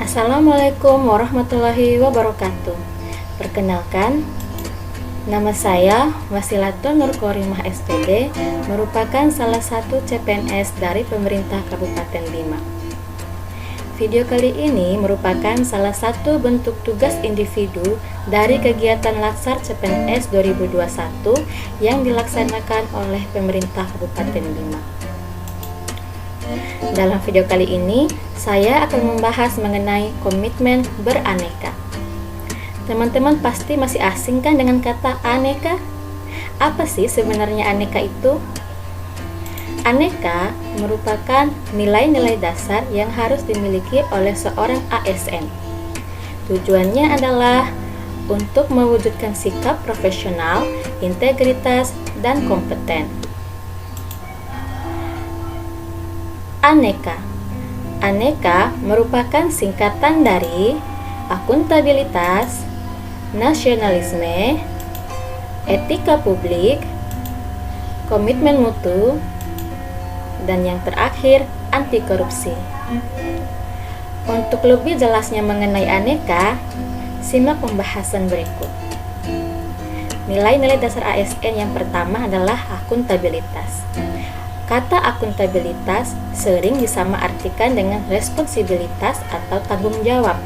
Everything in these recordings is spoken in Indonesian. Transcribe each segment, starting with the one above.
Assalamualaikum warahmatullahi wabarakatuh. Perkenalkan, nama saya Wasilatun Nurkorimah SPD, merupakan salah satu CPNS dari pemerintah Kabupaten Bima. Video kali ini merupakan salah satu bentuk tugas individu dari kegiatan Laksar CPNS 2021 yang dilaksanakan oleh pemerintah Kabupaten Bima. Dalam video kali ini, saya akan membahas mengenai komitmen beraneka. Teman-teman pasti masih asing kan dengan kata aneka? Apa sih sebenarnya aneka itu? Aneka merupakan nilai-nilai dasar yang harus dimiliki oleh seorang ASN. Tujuannya adalah untuk mewujudkan sikap profesional, integritas, dan kompeten. Aneka merupakan singkatan dari akuntabilitas, nasionalisme, etika publik, komitmen mutu, dan yang terakhir anti korupsi. Untuk lebih jelasnya mengenai aneka, simak pembahasan berikut. Nilai-nilai dasar ASN yang pertama adalah akuntabilitas. Kata akuntabilitas sering disamaartikan dengan responsibilitas atau tanggung jawab.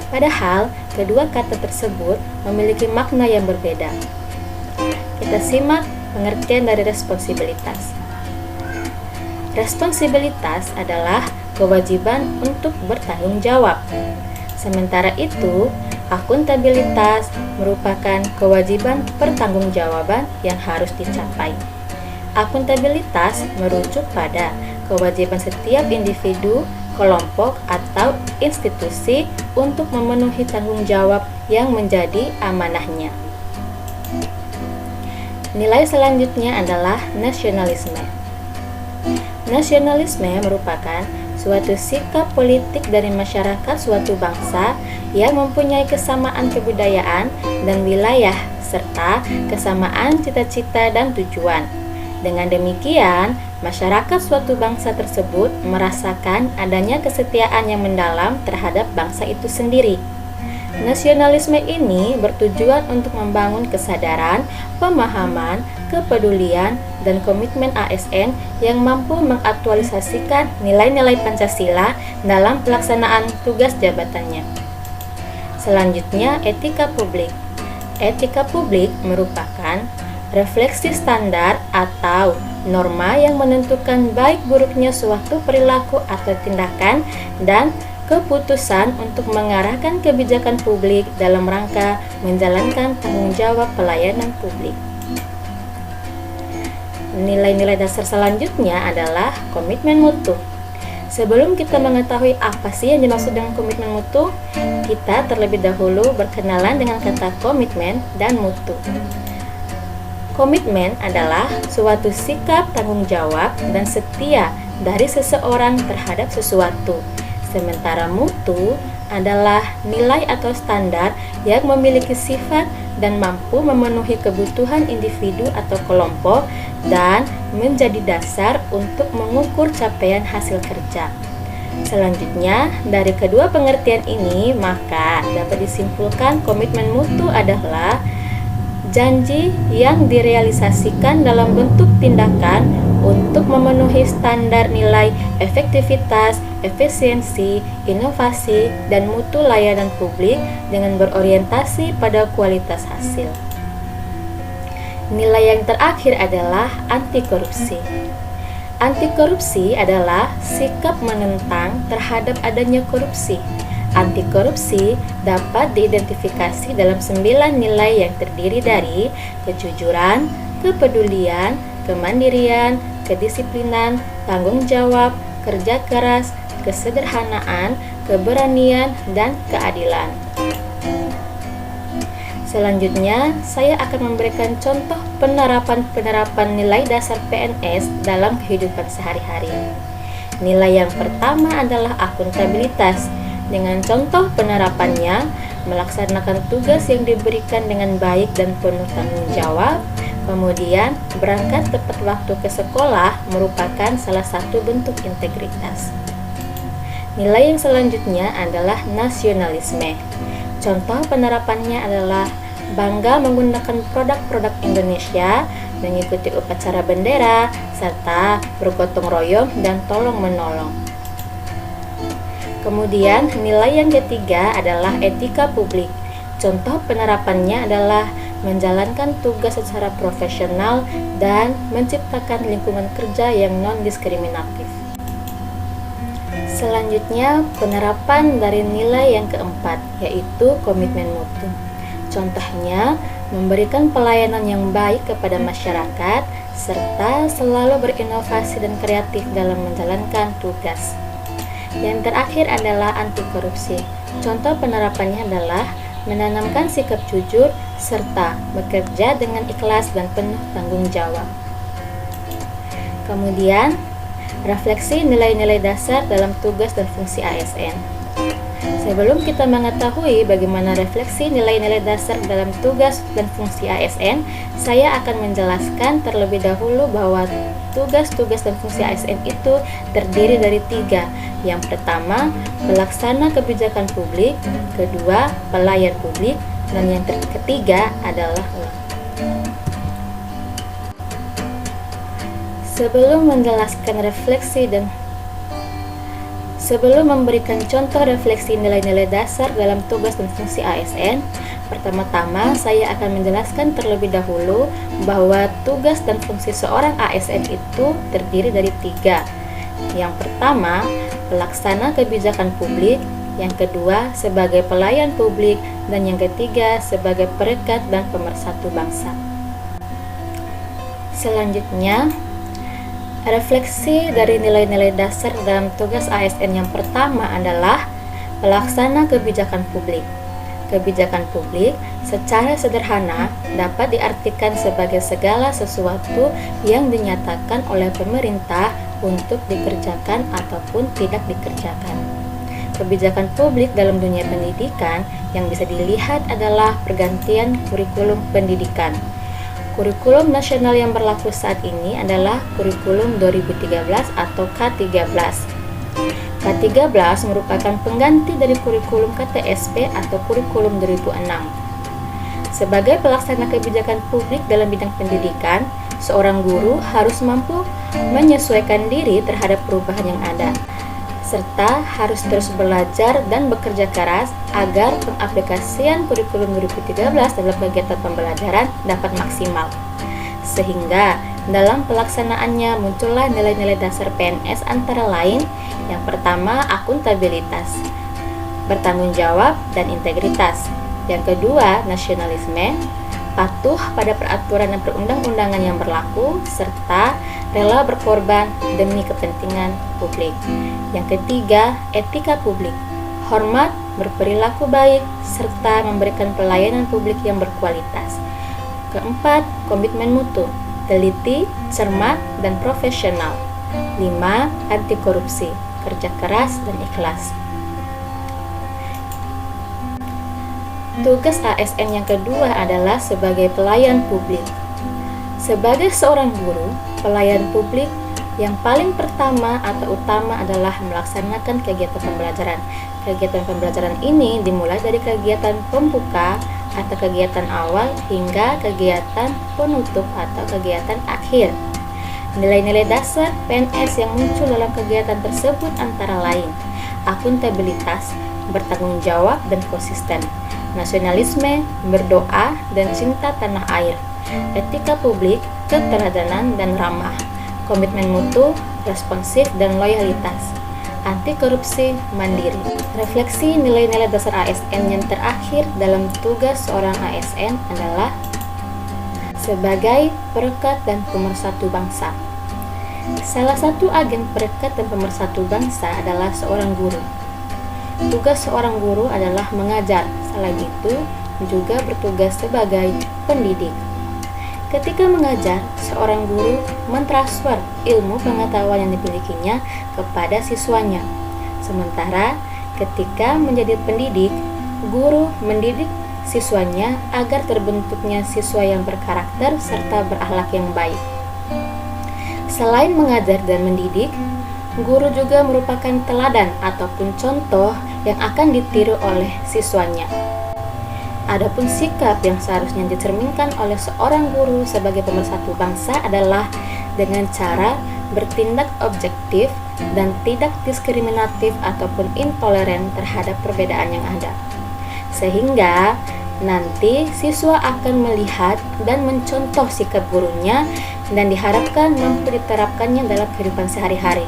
Padahal, kedua kata tersebut memiliki makna yang berbeda. Kita simak pengertian dari responsibilitas. Responsibilitas adalah kewajiban untuk bertanggung jawab. Sementara itu, akuntabilitas merupakan kewajiban pertanggungjawaban yang harus dicapai. Akuntabilitas merujuk pada kewajiban setiap individu, kelompok, atau institusi untuk memenuhi tanggung jawab yang menjadi amanahnya. Nilai selanjutnya adalah nasionalisme. Nasionalisme merupakan suatu sikap politik dari masyarakat suatu bangsa yang mempunyai kesamaan kebudayaan dan wilayah, serta kesamaan cita-cita dan tujuan. Dengan demikian, masyarakat suatu bangsa tersebut merasakan adanya kesetiaan yang mendalam terhadap bangsa itu sendiri. Nasionalisme ini bertujuan untuk membangun kesadaran, pemahaman, kepedulian, dan komitmen ASN yang mampu mengaktualisasikan nilai-nilai Pancasila dalam pelaksanaan tugas jabatannya. Selanjutnya, etika publik. Etika publik merupakan refleksi standar atau norma yang menentukan baik buruknya suatu perilaku atau tindakan dan keputusan untuk mengarahkan kebijakan publik dalam rangka menjalankan tanggung jawab pelayanan publik. Nilai-nilai dasar selanjutnya adalah komitmen mutu. Sebelum kita mengetahui apa sih yang dimaksud dengan komitmen mutu, kita terlebih dahulu berkenalan dengan kata komitmen dan mutu. Komitmen adalah suatu sikap tanggung jawab dan setia dari seseorang terhadap sesuatu. Sementara mutu adalah nilai atau standar yang memiliki sifat dan mampu memenuhi kebutuhan individu atau kelompok dan menjadi dasar untuk mengukur capaian hasil kerja. Selanjutnya, dari kedua pengertian ini, maka dapat disimpulkan komitmen mutu adalah janji yang direalisasikan dalam bentuk tindakan untuk memenuhi standar nilai efektivitas, efisiensi, inovasi, dan mutu layanan publik dengan berorientasi pada kualitas hasil. Nilai yang terakhir adalah anti korupsi. Anti korupsi adalah sikap menentang terhadap adanya korupsi. Anti korupsi dapat diidentifikasi dalam 9 nilai yang terdiri dari kejujuran, kepedulian, kemandirian, kedisiplinan, tanggung jawab, kerja keras, kesederhanaan, keberanian, dan keadilan. Selanjutnya, saya akan memberikan contoh penerapan nilai dasar PNS dalam kehidupan sehari-hari. Nilai yang pertama adalah akuntabilitas. Dengan contoh penerapannya, melaksanakan tugas yang diberikan dengan baik dan penuh tanggung jawab, kemudian berangkat tepat waktu ke sekolah merupakan salah satu bentuk integritas. Nilai yang selanjutnya adalah nasionalisme. Contoh penerapannya adalah bangga menggunakan produk-produk Indonesia, mengikuti upacara bendera, serta bergotong royong dan tolong-menolong. Kemudian, nilai yang ketiga adalah etika publik. Contoh penerapannya adalah menjalankan tugas secara profesional dan menciptakan lingkungan kerja yang non-diskriminatif. Selanjutnya, penerapan dari nilai yang keempat, yaitu komitmen mutu. Contohnya, memberikan pelayanan yang baik kepada masyarakat, serta selalu berinovasi dan kreatif dalam menjalankan tugas. Yang terakhir adalah anti korupsi. Contoh penerapannya adalah menanamkan sikap jujur, serta bekerja dengan ikhlas dan penuh tanggung jawab. Kemudian, refleksi nilai-nilai dasar dalam tugas dan fungsi ASN. Sebelum kita mengetahui bagaimana refleksi nilai-nilai dasar dalam tugas dan fungsi ASN, saya akan menjelaskan terlebih dahulu bahwa tugas-tugas dan fungsi ASN itu terdiri dari 3. Yang pertama, pelaksana kebijakan publik, kedua, pelayan publik, dan yang ketiga adalah Sebelum memberikan contoh refleksi nilai-nilai dasar dalam tugas dan fungsi ASN, pertama-tama saya akan menjelaskan terlebih dahulu bahwa tugas dan fungsi seorang ASN itu terdiri dari 3. Yang pertama, pelaksana kebijakan publik, yang kedua, sebagai pelayan publik, dan yang ketiga, sebagai perekat dan pemersatu bangsa. Selanjutnya, refleksi dari nilai-nilai dasar dalam tugas ASN yang pertama adalah pelaksana kebijakan publik. Kebijakan publik secara sederhana dapat diartikan sebagai segala sesuatu yang dinyatakan oleh pemerintah untuk dikerjakan ataupun tidak dikerjakan. Kebijakan publik dalam dunia pendidikan yang bisa dilihat adalah pergantian kurikulum pendidikan. Kurikulum nasional yang berlaku saat ini adalah kurikulum 2013 atau K13. K13 merupakan pengganti dari kurikulum KTSP atau kurikulum 2006. Sebagai pelaksana kebijakan publik dalam bidang pendidikan, seorang guru harus mampu menyesuaikan diri terhadap perubahan yang ada, serta harus terus belajar dan bekerja keras agar pengaplikasian kurikulum 2013 dalam kegiatan pembelajaran dapat maksimal. Sehingga dalam pelaksanaannya muncullah nilai-nilai dasar PNS antara lain, yang pertama akuntabilitas, bertanggung jawab dan integritas. Yang kedua nasionalisme, patuh pada peraturan dan perundang-undangan yang berlaku, serta rela berkorban demi kepentingan publik. Yang ketiga, etika publik, hormat, berperilaku baik, serta memberikan pelayanan publik yang berkualitas. Keempat, komitmen mutu, teliti, cermat, dan profesional. 5. Anti korupsi, kerja keras dan ikhlas. Tugas ASN yang kedua adalah sebagai pelayan publik. Sebagai seorang guru, pelayan publik yang paling pertama atau utama adalah melaksanakan kegiatan pembelajaran. Kegiatan pembelajaran ini dimulai dari kegiatan pembuka atau kegiatan awal hingga kegiatan penutup atau kegiatan akhir. Nilai-nilai dasar PNS yang muncul dalam kegiatan tersebut antara lain akuntabilitas, bertanggung jawab dan konsisten, nasionalisme, berdoa dan cinta tanah air, etika publik, keteladanan dan ramah, komitmen mutu, responsif dan loyalitas, anti korupsi, mandiri. Refleksi nilai-nilai dasar ASN yang terakhir dalam tugas seorang ASN adalah sebagai perekat dan pemersatu bangsa. Salah satu agen perekat dan pemersatu bangsa adalah seorang guru. Tugas seorang guru adalah mengajar, selain itu juga bertugas sebagai pendidik. Ketika mengajar, seorang guru mentransfer ilmu pengetahuan yang dimilikinya kepada siswanya. Sementara ketika menjadi pendidik, guru mendidik siswanya agar terbentuknya siswa yang berkarakter serta berakhlak yang baik. Selain mengajar dan mendidik, guru juga merupakan teladan ataupun contoh yang akan ditiru oleh siswanya. Adapun sikap yang seharusnya dicerminkan oleh seorang guru sebagai pemersatu bangsa adalah dengan cara bertindak objektif dan tidak diskriminatif ataupun intoleran terhadap perbedaan yang ada. Sehingga nanti siswa akan melihat dan mencontoh sikap gurunya dan diharapkan mampu diterapkannya dalam kehidupan sehari-hari.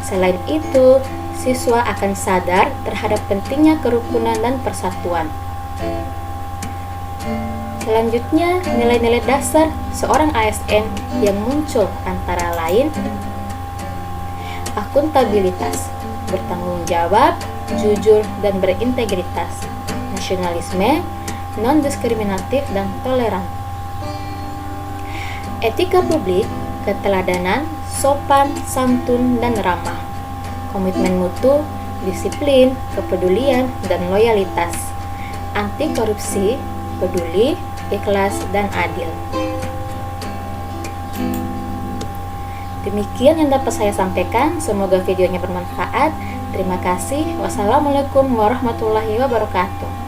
Selain itu, siswa akan sadar terhadap pentingnya kerukunan dan persatuan. Selanjutnya, nilai-nilai dasar seorang ASN yang muncul antara lain akuntabilitas, bertanggung jawab, jujur dan berintegritas, nasionalisme, non-diskriminatif dan toleran, etika publik, keteladanan, sopan, santun dan ramah, komitmen mutu, disiplin, kepedulian dan loyalitas, anti korupsi, peduli, ikhlas, dan adil. Demikian yang dapat saya sampaikan. Semoga videonya bermanfaat. Terima kasih. Wassalamualaikum warahmatullahi wabarakatuh.